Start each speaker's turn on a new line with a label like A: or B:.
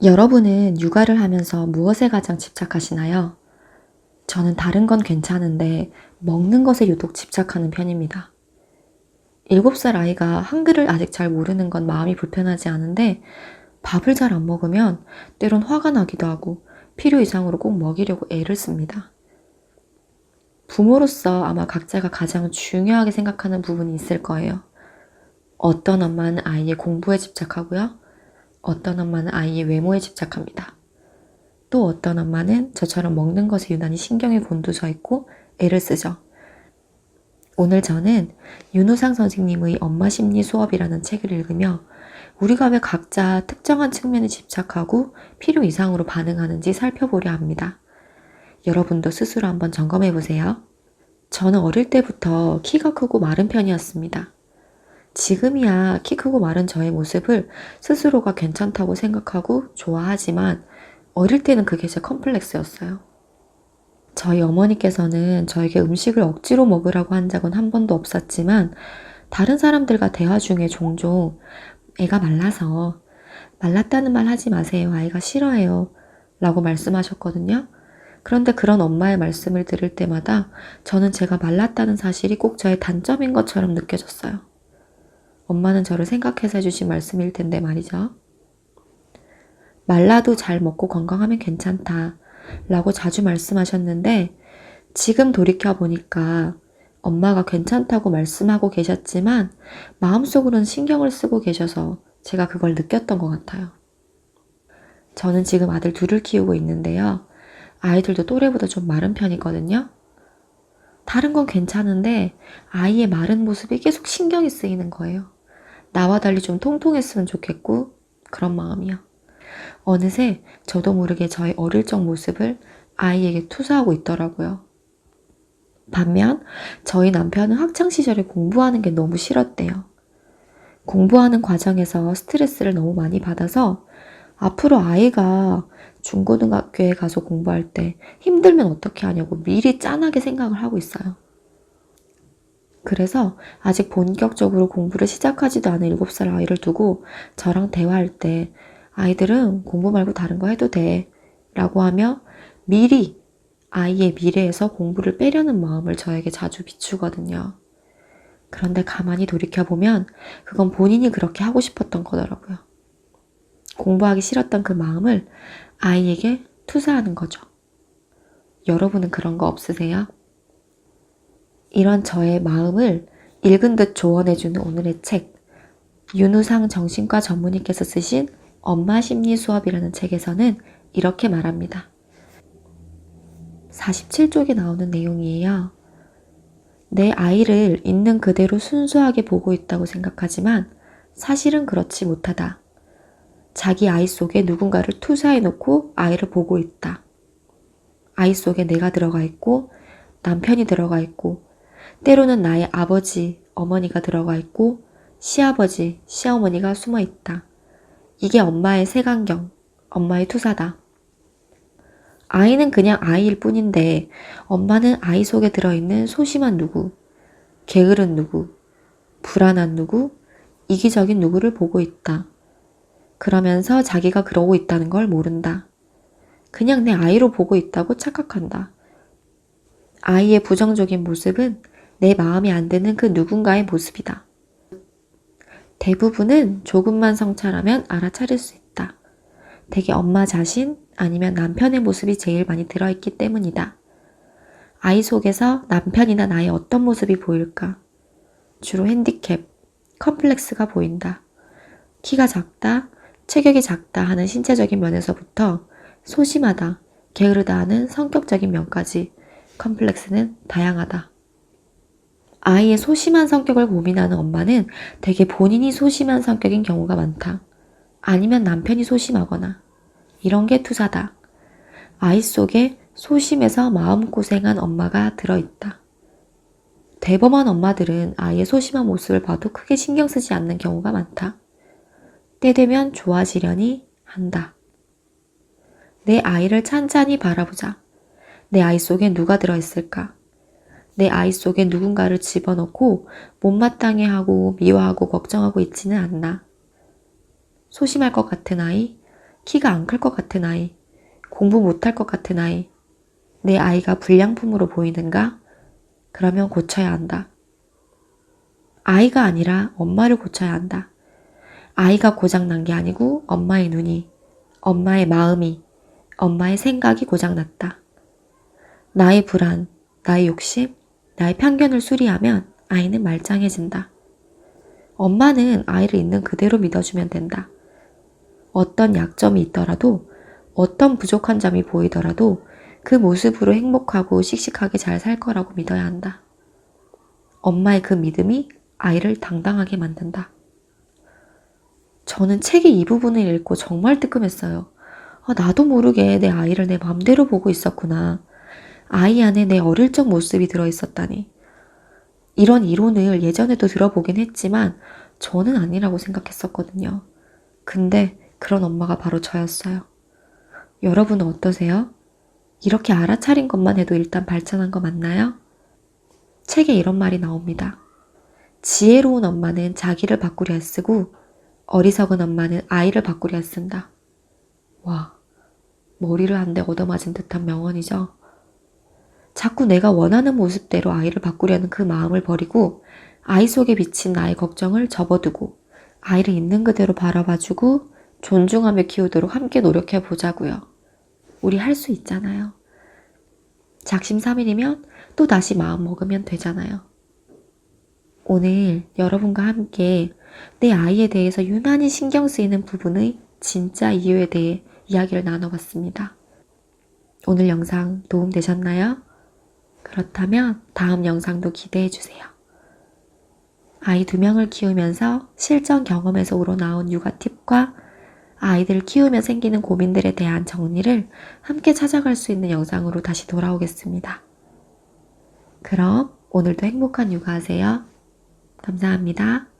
A: 여러분은 육아를 하면서 무엇에 가장 집착하시나요? 저는 다른 건 괜찮은데 먹는 것에 유독 집착하는 편입니다. 7살 아이가 한글을 아직 잘 모르는 건 마음이 불편하지 않은데 밥을 잘 안 먹으면 때론 화가 나기도 하고 필요 이상으로 꼭 먹이려고 애를 씁니다. 부모로서 아마 각자가 가장 중요하게 생각하는 부분이 있을 거예요. 어떤 엄마는 아이의 공부에 집착하고요. 어떤 엄마는 아이의 외모에 집착합니다. 또 어떤 엄마는 저처럼 먹는 것에 유난히 신경이 곤두서 있고 애를 쓰죠. 오늘 저는 윤우상 선생님의 엄마 심리 수업이라는 책을 읽으며 우리가 왜 각자 특정한 측면에 집착하고 필요 이상으로 반응하는지 살펴보려 합니다. 여러분도 스스로 한번 점검해 보세요. 저는 어릴 때부터 키가 크고 마른 편이었습니다. 지금이야 키 크고 마른 저의 모습을 스스로가 괜찮다고 생각하고 좋아하지만 어릴 때는 그게 제 컴플렉스였어요. 저희 어머니께서는 저에게 음식을 억지로 먹으라고 한 적은 한 번도 없었지만 다른 사람들과 대화 중에 종종 애가 말라서 말랐다는 말 하지 마세요. 아이가 싫어해요. 라고 말씀하셨거든요. 그런데 그런 엄마의 말씀을 들을 때마다 저는 제가 말랐다는 사실이 꼭 저의 단점인 것처럼 느껴졌어요. 엄마는 저를 생각해서 해주신 말씀일 텐데 말이죠. 말라도 잘 먹고 건강하면 괜찮다 라고 자주 말씀하셨는데 지금 돌이켜보니까 엄마가 괜찮다고 말씀하고 계셨지만 마음속으로는 신경을 쓰고 계셔서 제가 그걸 느꼈던 것 같아요. 저는 지금 아들 둘을 키우고 있는데요. 아이들도 또래보다 좀 마른 편이거든요. 다른 건 괜찮은데 아이의 마른 모습이 계속 신경이 쓰이는 거예요. 나와 달리 좀 통통했으면 좋겠고 그런 마음이요. 어느새 저도 모르게 저의 어릴 적 모습을 아이에게 투사하고 있더라고요. 반면 저희 남편은 학창시절에 공부하는 게 너무 싫었대요. 공부하는 과정에서 스트레스를 너무 많이 받아서 앞으로 아이가 중고등학교에 가서 공부할 때 힘들면 어떻게 하냐고 미리 짠하게 생각을 하고 있어요. 그래서 아직 본격적으로 공부를 시작하지도 않은 7살 아이를 두고 저랑 대화할 때 아이들은 공부 말고 다른 거 해도 돼 라고 하며 미리 아이의 미래에서 공부를 빼려는 마음을 저에게 자주 비추거든요. 그런데 가만히 돌이켜보면 그건 본인이 그렇게 하고 싶었던 거더라고요. 공부하기 싫었던 그 마음을 아이에게 투사하는 거죠. 여러분은 그런 거 없으세요? 이런 저의 마음을 읽은 듯 조언해주는 오늘의 책, 윤우상 정신과 전문의께서 쓰신 엄마 심리 수업이라는 책에서는 이렇게 말합니다. 47쪽에 나오는 내용이에요. 내 아이를 있는 그대로 순수하게 보고 있다고 생각하지만 사실은 그렇지 못하다. 자기 아이 속에 누군가를 투사해놓고 아이를 보고 있다. 아이 속에 내가 들어가 있고 남편이 들어가 있고 때로는 나의 아버지, 어머니가 들어가 있고 시아버지, 시어머니가 숨어 있다. 이게 엄마의 색안경, 엄마의 투사다. 아이는 그냥 아이일 뿐인데 엄마는 아이 속에 들어있는 소심한 누구, 게으른 누구, 불안한 누구, 이기적인 누구를 보고 있다. 그러면서 자기가 그러고 있다는 걸 모른다. 그냥 내 아이로 보고 있다고 착각한다. 아이의 부정적인 모습은 내 마음에 안 드는 그 누군가의 모습이다. 대부분은 조금만 성찰하면 알아차릴 수 있다. 대개 엄마 자신 아니면 남편의 모습이 제일 많이 들어있기 때문이다. 아이 속에서 남편이나 나의 어떤 모습이 보일까? 주로 핸디캡, 컴플렉스가 보인다. 키가 작다, 체격이 작다 하는 신체적인 면에서부터 소심하다, 게으르다 하는 성격적인 면까지 컴플렉스는 다양하다. 아이의 소심한 성격을 고민하는 엄마는 대개 본인이 소심한 성격인 경우가 많다. 아니면 남편이 소심하거나 이런 게 투사다. 아이 속에 소심해서 마음고생한 엄마가 들어있다. 대범한 엄마들은 아이의 소심한 모습을 봐도 크게 신경 쓰지 않는 경우가 많다. 때 되면 좋아지려니 한다. 내 아이를 찬찬히 바라보자. 내 아이 속에 누가 들어있을까? 내 아이 속에 누군가를 집어넣고 못마땅해 하고 미워하고 걱정하고 있지는 않나. 소심할 것 같은 아이, 키가 안 클 것 같은 아이, 공부 못할 것 같은 아이, 내 아이가 불량품으로 보이는가? 그러면 고쳐야 한다. 아이가 아니라 엄마를 고쳐야 한다. 아이가 고장난 게 아니고 엄마의 눈이, 엄마의 마음이, 엄마의 생각이 고장났다. 나의 불안, 나의 욕심, 나의 편견을 수리하면 아이는 말짱해진다. 엄마는 아이를 있는 그대로 믿어주면 된다. 어떤 약점이 있더라도, 어떤 부족한 점이 보이더라도 그 모습으로 행복하고 씩씩하게 잘 살 거라고 믿어야 한다. 엄마의 그 믿음이 아이를 당당하게 만든다. 저는 책의 이 부분을 읽고 정말 뜨끔했어요. 나도 모르게 내 아이를 내 맘대로 보고 있었구나. 아이 안에 내 어릴 적 모습이 들어있었다니. 이런 이론을 예전에도 들어보긴 했지만 저는 아니라고 생각했었거든요. 근데 그런 엄마가 바로 저였어요. 여러분은 어떠세요? 이렇게 알아차린 것만 해도 일단 발전한 거 맞나요? 책에 이런 말이 나옵니다. 지혜로운 엄마는 자기를 바꾸려 애쓰고 어리석은 엄마는 아이를 바꾸려 애쓴다. 와, 머리를 한 대 얻어맞은 듯한 명언이죠. 자꾸 내가 원하는 모습대로 아이를 바꾸려는 그 마음을 버리고 아이 속에 비친 나의 걱정을 접어두고 아이를 있는 그대로 바라봐주고 존중하며 키우도록 함께 노력해 보자고요. 우리 할 수 있잖아요. 작심삼일이면 또 다시 마음 먹으면 되잖아요. 오늘 여러분과 함께 내 아이에 대해서 유난히 신경 쓰이는 부분의 진짜 이유에 대해 이야기를 나눠봤습니다. 오늘 영상 도움되셨나요? 그렇다면 다음 영상도 기대해주세요. 아이 2명을 키우면서 실전 경험에서 우러나온 육아 팁과 아이들 키우며 생기는 고민들에 대한 정리를 함께 찾아갈 수 있는 영상으로 다시 돌아오겠습니다. 그럼 오늘도 행복한 육아하세요. 감사합니다.